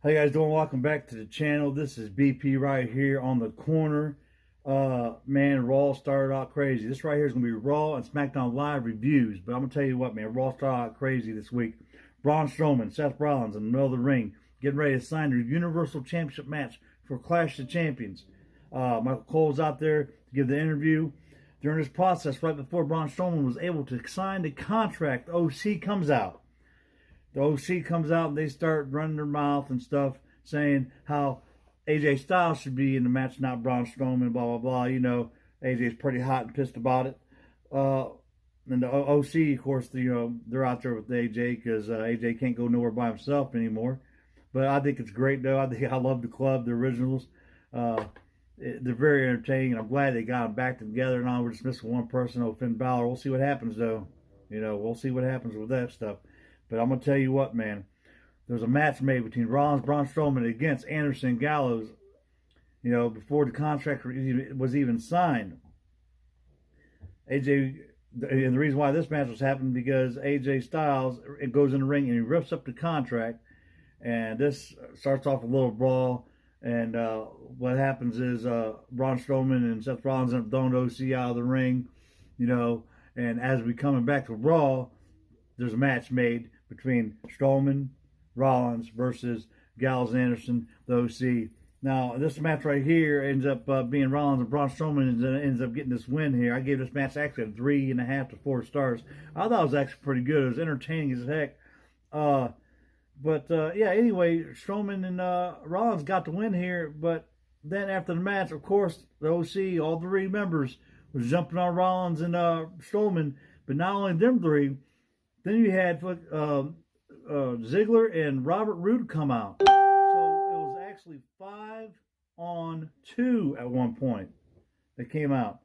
How you guys doing? Welcome back to the channel. This is BP right here on the corner. Man, Raw started out crazy. This right here is going to be Raw and SmackDown Live reviews. But I'm going to tell you what, man, Raw started out crazy this week. Braun Strowman, Seth Rollins in the middle of the ring, getting ready to sign their Universal Championship match for Clash of Champions. Michael Cole's out there to give the interview. During this process, right before Braun Strowman was able to sign the contract, OC comes out. The OC comes out and they start running their mouth and stuff, saying how AJ Styles should be in the match, not Braun Strowman, blah, blah, blah. You know, AJ's pretty hot and pissed about it. And the OC, of course, they're out there with AJ because AJ can't go nowhere by himself anymore. But I think it's great, though. I love the club, the originals. They're very entertaining, and I'm glad they got them back together. Now we're just missing one person, Finn Balor. We'll see what happens, though. We'll see what happens with that stuff. But I'm going to tell you what, man. There's a match made between Rollins, Braun Strowman against Anderson Gallows, before the contract was even signed. AJ, and the reason why this match was happening because AJ Styles goes in the ring and he rips up the contract. And this starts off a little brawl. And what happens is Braun Strowman and Seth Rollins end up throwing OC out of the ring, And as we coming back to Raw, there's a match made between Strowman, Rollins versus Gallows Anderson, the OC. Now, this match right here ends up being Rollins and Braun Strowman ends up getting this win here. I gave this match actually a 3.5 to 4 stars. I thought it was actually pretty good. It was entertaining as heck. Yeah, anyway, Strowman and Rollins got the win here. But then after the match, of course, the OC, all 3 members, was jumping on Rollins and Strowman. But not only them 3, then you had Ziggler and Robert Roode come out. So it was actually 5-on-2 at one point that came out.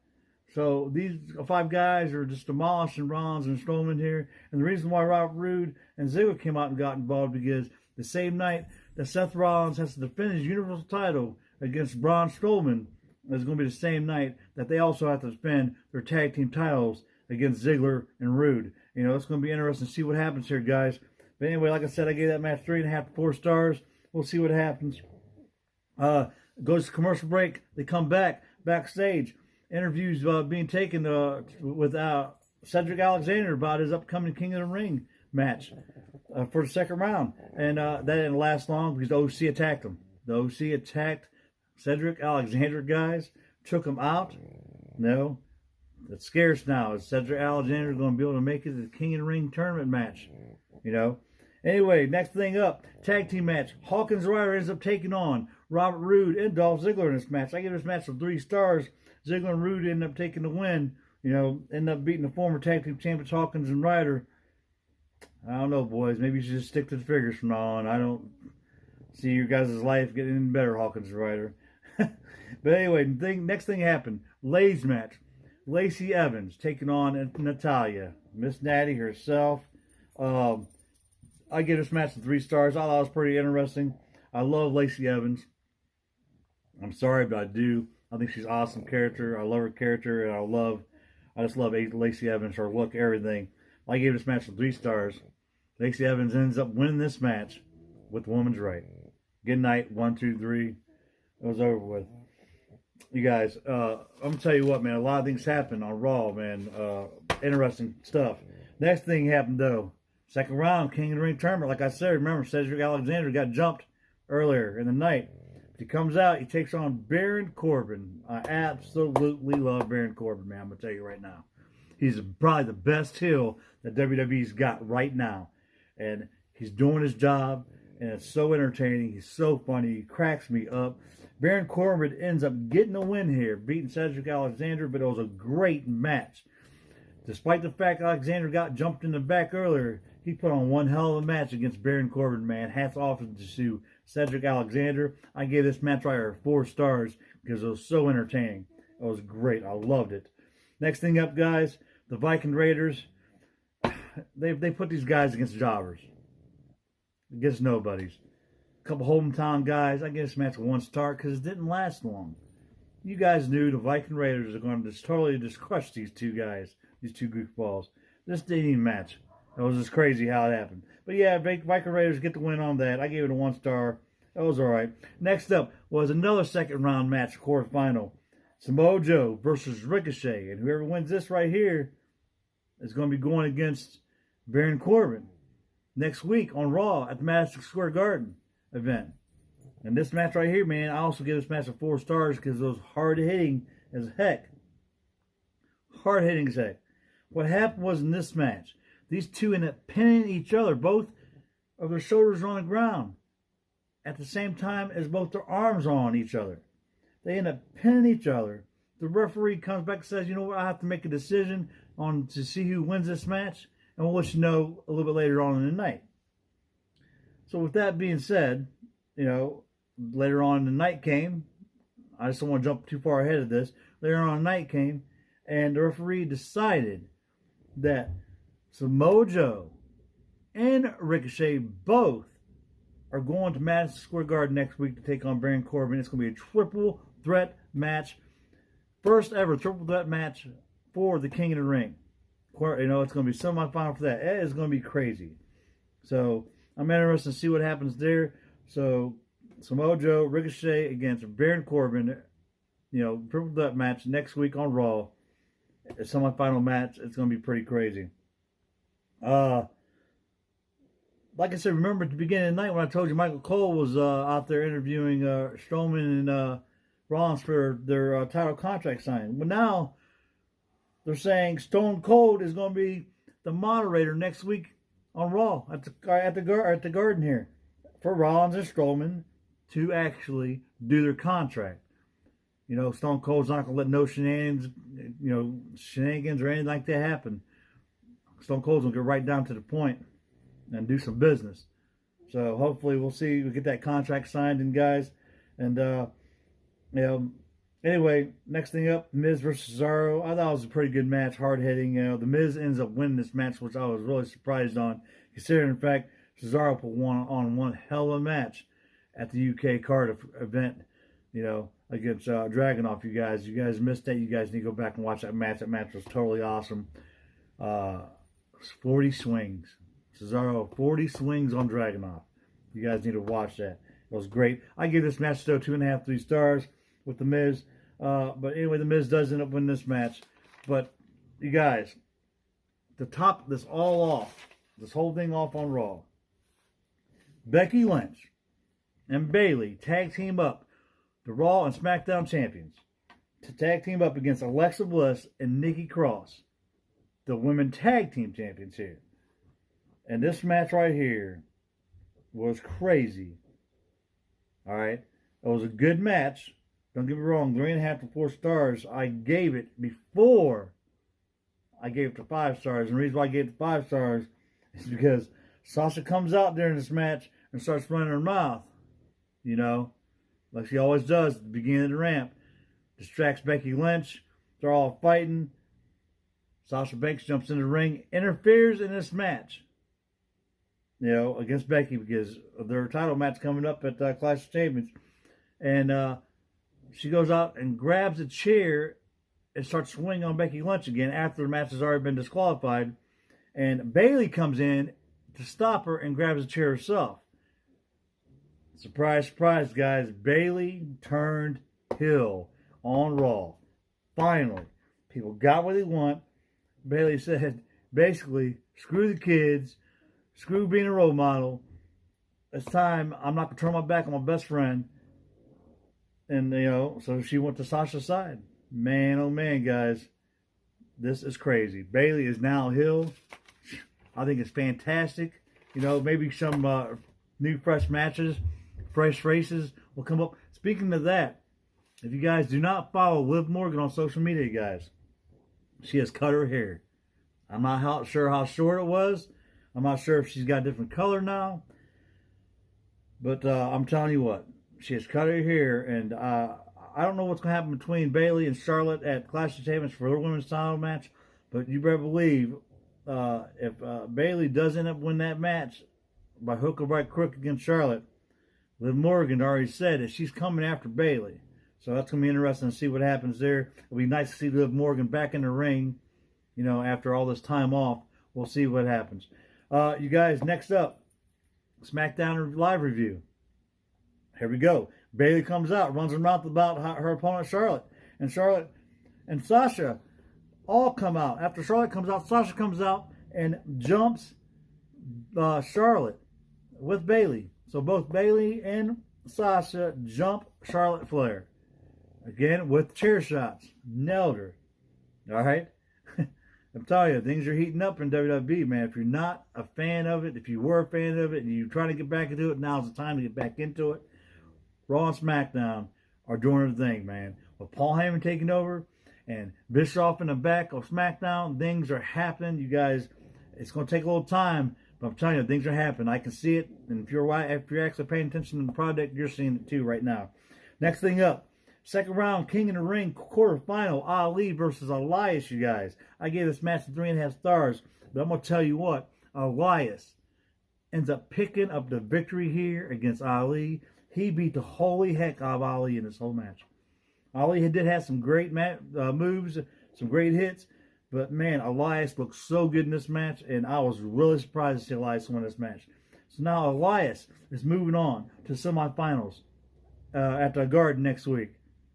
So these 5 guys are just demolishing Rollins and Strowman here. And the reason why Robert Roode and Ziggler came out and got involved because the same night that Seth Rollins has to defend his Universal title against Braun Strowman is going to be the same night that they also have to defend their tag team titles against Ziggler and Roode. It's going to be interesting to see what happens here, guys. But anyway, like I said, I gave that match 3.5 to 4 stars. We'll see what happens. Goes to commercial break. They come backstage. Interviews being taken with Cedric Alexander about his upcoming King of the Ring match for the second round. And that didn't last long because the OC attacked him. The OC attacked Cedric Alexander, guys. Took him out. No. It's scarce now. Is Cedric Alexander going to be able to make it to the King of the Ring tournament match? Anyway, next thing up, tag team match. Hawkins Ryder ends up taking on Robert Roode and Dolph Ziggler in this match. I give this match 3 stars. Ziggler and Roode end up taking the win. End up beating the former tag team champions Hawkins and Ryder. I don't know, boys. Maybe you should just stick to the figures from now on. I don't see your guys' life getting any better, Hawkins and Ryder. But anyway, next thing happened. Ladies match. Lacey Evans taking on Natalya. Miss Natty herself. I give this match 3 stars. I thought it was pretty interesting. I love Lacey Evans. I'm sorry, but I do. I think she's an awesome character. I love her character, and I just love Lacey Evans, her look, everything. I gave this match 3 stars. Lacey Evans ends up winning this match with woman's right. Good night, 1, 2, 3. It was over with. You guys, I'm going to tell you what, man. A lot of things happened on Raw, man. Interesting stuff. Next thing happened, though. Second round, King of the Ring tournament. Like I said, remember, Cedric Alexander got jumped earlier in the night. He comes out, he takes on Baron Corbin. I absolutely love Baron Corbin, man. I'm going to tell you right now. He's probably the best heel that WWE's got right now. And he's doing his job, and it's so entertaining. He's so funny. He cracks me up. Baron Corbin ends up getting a win here, beating Cedric Alexander, but it was a great match. Despite the fact Alexander got jumped in the back earlier, he put on one hell of a match against Baron Corbin, man. Hats off to Cedric Alexander. I gave this match right here 4 stars because it was so entertaining. It was great. I loved it. Next thing up, guys, the Viking Raiders. They put these guys against jobbers. Against nobodies. A couple hometown guys. I gave this match 1 star because it didn't last long. You guys knew the Viking Raiders are going to just totally crush these 2 guys. These 2 goofballs. This didn't even match. It was just crazy how it happened. But yeah, Viking Raiders get the win on that. I gave it a 1 star. That was all right. Next up was another second round match, quarterfinal. Samoa Joe versus Ricochet. And whoever wins this right here is going to be going against Baron Corbin next week on Raw at the Madison Square Garden event. And this match right here, man, I also give this match a 4 stars because it was hard-hitting as heck. Hard-hitting as heck. What happened was in this match, these two ended up pinning each other. Both of their shoulders are on the ground at the same time as both their arms are on each other. They end up pinning each other. The referee comes back and says, you know what, I have to make a decision on to see who wins this match, and we'll let you know a little bit later on in the night. So with that being said, you know, later on the night came. I just don't want to jump too far ahead of this. Later on the night came, and the referee decided that Samoa Joe and Ricochet both are going to Madison Square Garden next week to take on Baron Corbin. It's going to be a triple threat match. First ever triple threat match for the King of the Ring. You know, it's going to be semi-final for that. It is going to be crazy. So, I'm interested to see what happens there. So, Samoa Joe, Ricochet against Baron Corbin. You know, triple threat match next week on Raw. A semi-final match. It's going to be pretty crazy. Like I said, remember at the beginning of the night when I told you Michael Cole was out there interviewing Strowman and Rollins for their title contract signing. Well, now they're saying Stone Cold is going to be the moderator next week on Raw at the Garden here for Rollins and Strowman to actually do their contract. You know, Stone Cold's not going to let no shenanigans or anything like that happen. Stone Cold's going to get right down to the point and do some business. So hopefully we'll get that contract signed, and guys, and anyway, next thing up, Miz versus Cesaro. I thought it was a pretty good match, hard hitting. The Miz ends up winning this match, which I was really surprised on, considering in fact Cesaro put on one hell of a match at the UK Cardiff event. You know, against Dragunov. You guys missed that. You guys need to go back and watch that match. That match was totally awesome. 40 swings. Cesaro, 40 swings on Dragunov. You guys need to watch that. It was great. I give this match still 2.5, 3 stars with The Miz. But anyway, The Miz does end up winning this match. But, you guys, to top this all off, this whole thing off on Raw, Becky Lynch and Bayley tag team up, the Raw and SmackDown champions, to tag team up against Alexa Bliss and Nikki Cross, the women tag team champions here. And this match right here was crazy. Alright? It was a good match. Don't get me wrong, 3.5 to 4 stars. I gave it before I gave it to 5 stars. And the reason why I gave it 5 stars is because Sasha comes out during this match and starts running her mouth. You know, like she always does at the beginning of the ramp. Distracts Becky Lynch. They're all fighting. Sasha Banks jumps in the ring, interferes in this match, you know, against Becky because of their title match coming up at Clash of Champions. And she goes out and grabs a chair and starts swinging on Becky Lynch again after the match has already been disqualified. And Bayley comes in to stop her and grabs a chair herself. Surprise, surprise, guys. Bayley turned heel on Raw. Finally. People got what they want. Bayley said, basically, screw the kids. Screw being a role model. It's time. I'm not going to turn my back on my best friend. And, you know, so she went to Sasha's side. Man, oh man, guys. This is crazy. Bayley is now heel. I think it's fantastic. You know, maybe some new fresh matches, fresh faces will come up. Speaking of that, if you guys do not follow Liv Morgan on social media, guys, she has cut her hair. I'm not sure how short it was. I'm not sure if she's got a different color now. But I'm telling you what, she has cut her hair, and I don't know what's going to happen between Bayley and Charlotte at Clash of Champions for their women's title match. But you better believe if Bayley does end up winning that match by hook or by crook against Charlotte, Liv Morgan already said that she's coming after Bayley. So that's going to be interesting to see what happens there. It'll be nice to see Liv Morgan back in the ring, you know, after all this time off. We'll see what happens. You guys, next up, SmackDown live review. Here we go. Bayley comes out, runs her mouth about her opponent Charlotte. And Charlotte and Sasha all come out. After Charlotte comes out, Sasha comes out and jumps Charlotte with Bayley. So both Bayley and Sasha jump Charlotte Flair. Again, with chair shots. Nailed her. All right? I'm telling you, things are heating up in WWE, man. If you're not a fan of it, if you were a fan of it, and you're trying to get back into it, now's the time to get back into it. Raw and SmackDown are doing their thing, man. With Paul Heyman taking over and Bischoff in the back of SmackDown, things are happening. You guys, it's going to take a little time, but I'm telling you, things are happening. I can see it, and if you're actually paying attention to the product, you're seeing it too right now. Next thing up, second round, King in the Ring quarterfinal, Ali versus Elias, you guys. I gave this match 3.5 stars, but I'm going to tell you what, Elias ends up picking up the victory here against Ali. He beat the holy heck out of Ali in this whole match. Ali did have some great moves, some great hits, but man, Elias looked so good in this match, and I was really surprised to see Elias win this match. So now Elias is moving on to semifinals at the Garden next week.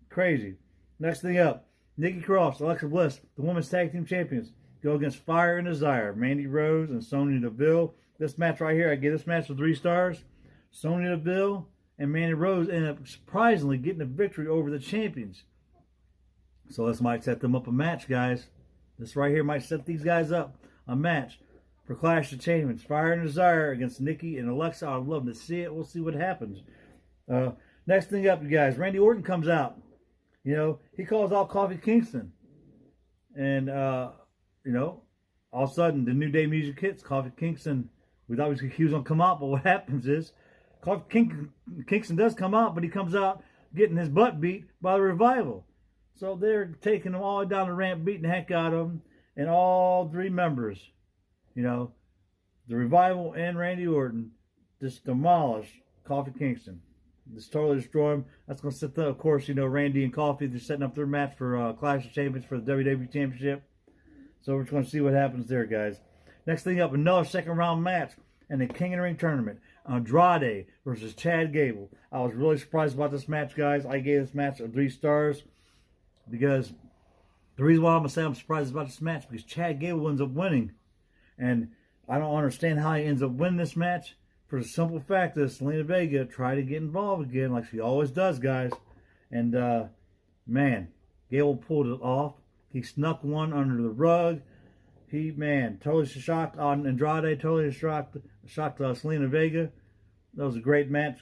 Crazy. Next thing up, Nikki Cross, Alexa Bliss, the Women's Tag Team Champions, go against Fire and Desire, Mandy Rose and Sonya Deville. This match right here, I give this match 3 stars. Sonya Deville and Mandy Rose end up surprisingly getting a victory over the champions. So this might set them up a match, guys. This right here might set these guys up a match for Clash of Champions. Fire and Desire against Nikki and Alexa. I'd love to see it. We'll see what happens. Next thing up, you guys, Randy Orton comes out. You know, he calls out Kofi Kingston. And, you know, all of a sudden, the New Day music hits. Kofi Kingston, we thought he was going to come out, but what happens is, Kofi Kingston does come out, but he comes out getting his butt beat by the Revival. So they're taking him all down the ramp, beating the heck out of him. And all 3 members, you know, the Revival and Randy Orton, just demolish Kofi Kingston. Just totally destroy him. That's going to set the, of course, you know, Randy and Kofi, they're setting up their match for Clash of Champions for the WWE Championship. So we're just going to see what happens there, guys. Next thing up, another second round match in the King of the Ring tournament. Andrade versus Chad Gable. I was really surprised about this match, guys. I gave this match 3 stars because the reason why I'm going to say I'm surprised about this match because Chad Gable ends up winning. And I don't understand how he ends up winning this match for the simple fact that Selena Vega tried to get involved again like she always does, guys. And, man, Gable pulled it off. He snuck one under the rug. He, man, totally shocked on Andrade, totally shocked Selena Vega. That was a great match.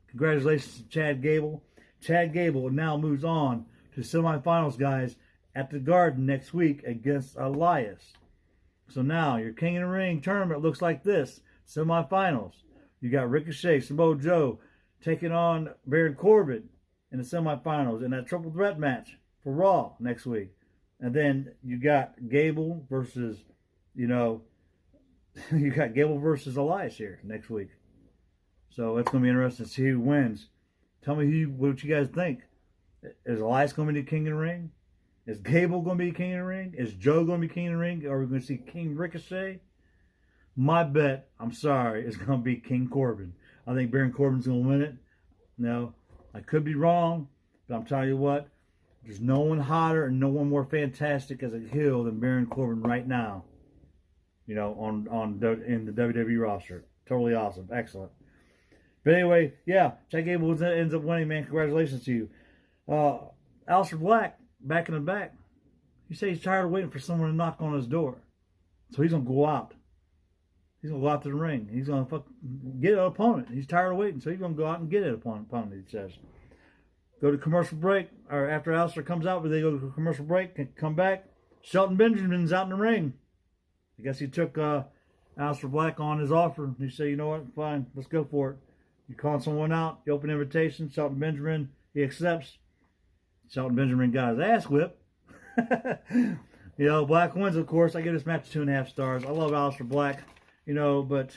Congratulations to Chad Gable. Chad Gable now moves on to semifinals, guys, at the Garden next week against Elias. So now your King of the Ring tournament looks like this. Semifinals. You got Ricochet, Samoa Joe taking on Baron Corbin in the semifinals in that triple threat match for Raw next week. And then you got Gable versus, you know, you got Gable versus Elias here next week. So it's going to be interesting to see who wins. Tell me what you guys think. Is Elias going to be the King of the Ring? Is Gable going to be King of the Ring? Is Joe going to be King of the Ring? Are we going to see King Ricochet? My bet, I'm sorry, is going to be King Corbin. I think Baron Corbin's going to win it. No, I could be wrong, but I'm telling you what, there's no one hotter and no one more fantastic as a heel than Baron Corbin right now. You know, in the WWE roster. Totally awesome. Excellent. But anyway, yeah, Chad Gable ends up winning, man. Congratulations to you. Aleister Black, back in the back. He said he's tired of waiting for someone to knock on his door. So he's going to go out. He's going to go out to the ring. He's going to get an opponent. He's tired of waiting, so he's going to go out and get an opponent, he says. Go to commercial break, or after Aleister comes out, they go to commercial break, come back. Shelton Benjamin's out in the ring. I guess he took Aleister Black on his offer. He said, you know what, fine, let's go for it. You call someone out, you open invitation, Shelton Benjamin, he accepts. Shelton Benjamin got his ass whipped. You know, Black wins, of course. I give this match 2.5 stars. I love Aleister Black, you know, but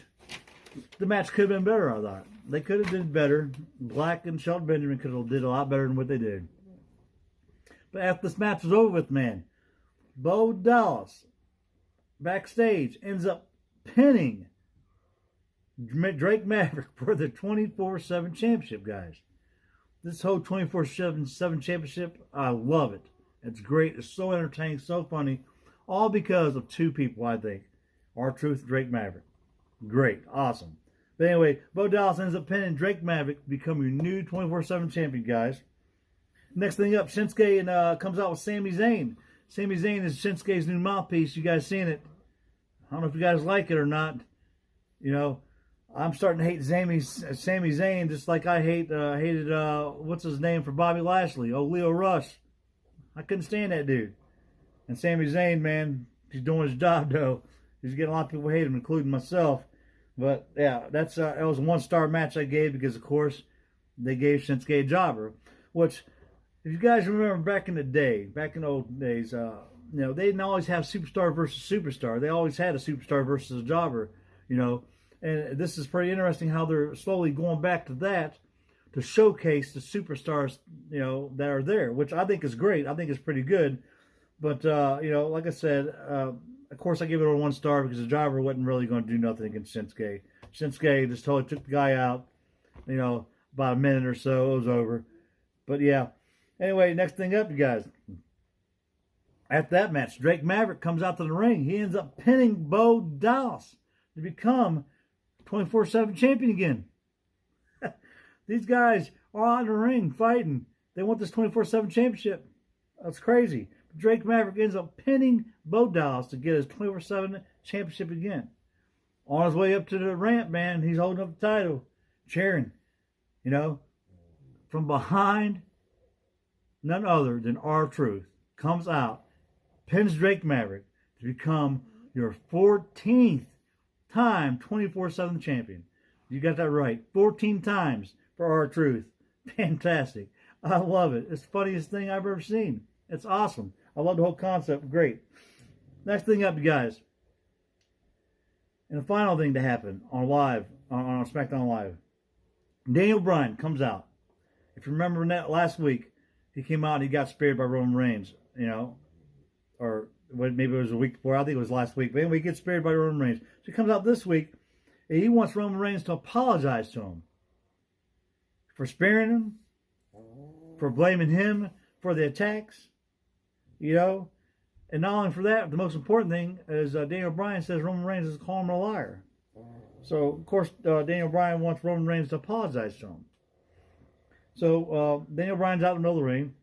the match could have been better, I thought. They could have did better. Black and Shelton Benjamin could have did a lot better than what they did. But after this match was over with, man, Bo Dallas, backstage, ends up pinning Drake Maverick for the 24/7 championship, guys. This whole 24/7 championship, I love it. It's great. It's so entertaining, so funny, all because of two people, I think. R-Truth and Drake Maverick. Great. Awesome. But anyway, Bo Dallas ends up pinning Drake Maverick to become your new 24/7 champion, guys. Next thing up, Shinsuke and comes out with Sami Zayn. Sami Zayn is Shinsuke's new mouthpiece. You guys seen it? I don't know if you guys like it or not. You know, I'm starting to hate Sami Zayn just like I hated what's his name for Bobby Lashley? Oh, Leo Rush. I couldn't stand that dude. And Sami Zayn, man, he's doing his job though. He's getting a lot of people hate him, including myself. But yeah, that was a 1-star match I gave because of course they gave Shinsuke a jobber. Which, if you guys remember back in the day, back in the old days, you know, they didn't always have superstar versus superstar. They always had a superstar versus a jobber, you know. And this is pretty interesting how they're slowly going back to that to showcase the superstars, you know, that are there, which I think is great. I think it's pretty good. But, you know, like I said, of course I give it a 1-star because the jobber wasn't really going to do nothing against Shinsuke. Shinsuke just totally took the guy out, you know, about a minute or so. It was over. But, yeah. Anyway, next thing up, you guys. After that match, Drake Maverick comes out to the ring. He ends up pinning Bo Dallas to become 24/7 champion again. These guys are out in the ring fighting. They want this 24/7 championship. That's crazy. Drake Maverick ends up pinning Bo Dallas to get his 24/7 championship again. On his way up to the ramp, man, he's holding up the title, cheering. You know, from behind, none other than R-Truth comes out, pins Drake Maverick to become your 14th time 24/7 champion. You got that right. 14 times for R-Truth. Fantastic. I love it. It's the funniest thing I've ever seen. It's awesome. I love the whole concept. Great. Next thing up, you guys. And the final thing to happen on SmackDown Live. Daniel Bryan comes out. If you remember that last week, he came out and he got spared by Roman Reigns, you know, or maybe it was a week before. I think it was last week. But anyway, he gets spared by Roman Reigns. So he comes out this week and he wants Roman Reigns to apologize to him for sparing him, for blaming him for the attacks, you know. And not only for that, the most important thing is Daniel Bryan says Roman Reigns is calling him a liar. So, of course, Daniel Bryan wants Roman Reigns to apologize to him. So, Daniel Bryan's out in the middle of the ring.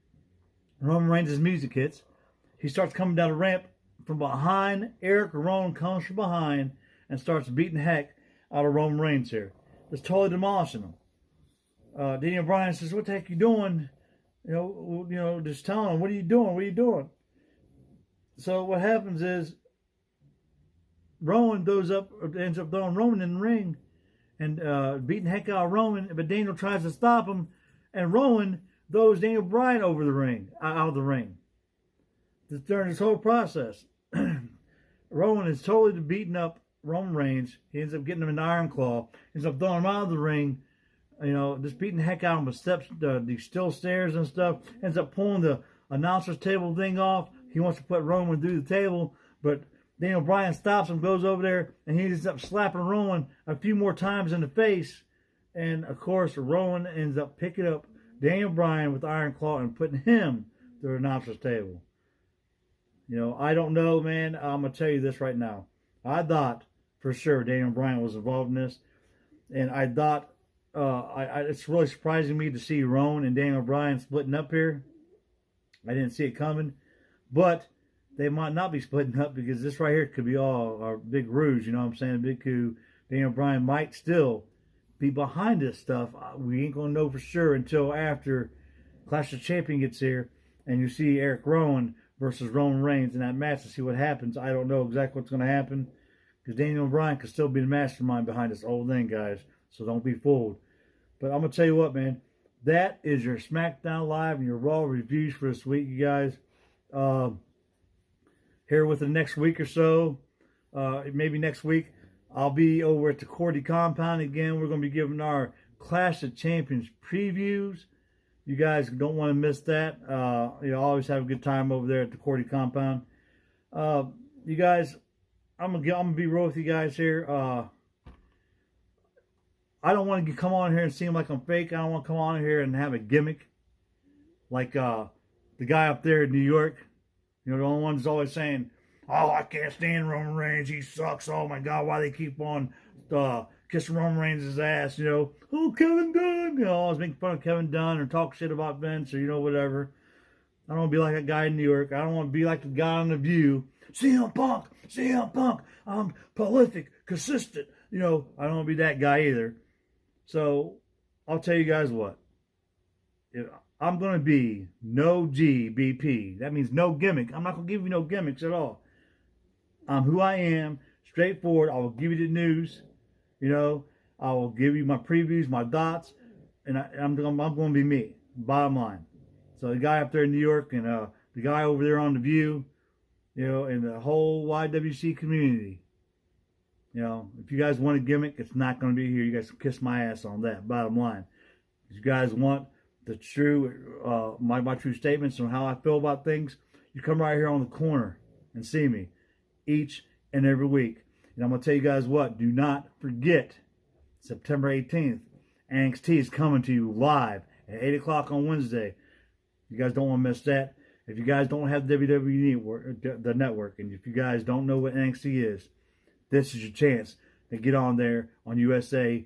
Roman Reigns' music hits. He starts coming down the ramp from behind. Eric Rowan comes from behind and starts beating the heck out of Roman Reigns here. Just totally demolishing him. Daniel Bryan says, "What the heck you doing?" You know, just telling him, "What are you doing? What are you doing?" So what happens is Rowan ends up throwing Roman in the ring and beating the heck out of Roman, but Daniel tries to stop him, and Rowan throws Daniel Bryan out of the ring. During this whole process, Rowan is totally beating up Roman Reigns. He ends up getting him in the Iron Claw. He ends up throwing him out of the ring, you know, just beating the heck out of him with steps, these steel stairs and stuff. Ends up pulling the announcer's table thing off. He wants to put Roman through the table, but Daniel Bryan stops him, goes over there, and he ends up slapping Rowan a few more times in the face. And, of course, Rowan ends up picking up Daniel Bryan with the Iron Claw and putting him through the announcer's table. You know, I don't know, man. I'm going to tell you this right now. I thought for sure Daniel Bryan was involved in this. And I thought it's really surprising me to see Rowan and Daniel Bryan splitting up here. I didn't see it coming. But they might not be splitting up because this right here could be all a big ruse, you know what I'm saying? A big coup. Daniel Bryan might still be behind this stuff. We ain't going to know for sure until after Clash of Champions gets here and you see Eric Rowan versus Roman Reigns in that match to see what happens. I don't know exactly what's going to happen because Daniel Bryan could still be the mastermind behind this whole thing, guys. So don't be fooled. But I'm going to tell you what, man. That is your SmackDown Live and your Raw reviews for this week, you guys. Here with the next week or so, maybe next week, I'll be over at the Cordy compound again. We're going to be giving our Clash of Champions previews. You guys don't want to miss that. You always have a good time over there at the Cordy compound. You guys, I'm gonna be real with you guys here. I don't want to come on here and seem like I'm fake. I don't want to come on here and have a gimmick like the guy up there in New York. You know, the only one that's always saying, "Oh, I can't stand Roman Reigns. He sucks. Oh my God, why they keep on kissing Roman Reigns' ass?" You know, "Oh, Kevin Dunn." You know, always making fun of Kevin Dunn or talk shit about Vince or whatever. I don't want to be like a guy in New York. I don't want to be like the guy on The View. CM Punk. I'm prolific, consistent. I don't want to be that guy either. So I'll tell you guys what. I'm going to be no GBP. That means no gimmick. I'm not going to give you no gimmicks at all. I'm who I am, straightforward. I will give you the news. I will give you my previews, my thoughts, and I'm going to be me, bottom line. So the guy up there in New York and the guy over there on The View, and the whole YWC community. If you guys want a gimmick, it's not going to be here. You guys can kiss my ass on that, bottom line. If you guys want the true, my true statements on how I feel about things, you come right here on the corner and see me each and every week. And I'm going to tell you guys what, do not forget, September 18th, NXT is coming to you live at 8 o'clock on Wednesday. You guys don't want to miss that. If you guys don't have WWE the network, and if you guys don't know what NXT is, this is your chance to get on there on USA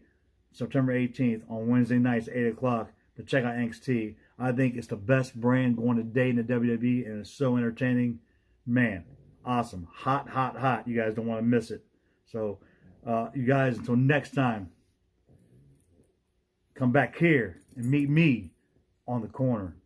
September 18th on Wednesday nights at 8 o'clock to check out NXT. I think it's the best brand going today in the WWE, and it's so entertaining. Man, awesome. Hot, hot, hot. You guys don't want to miss it. So, you guys, until next time, come back here and meet me on the corner.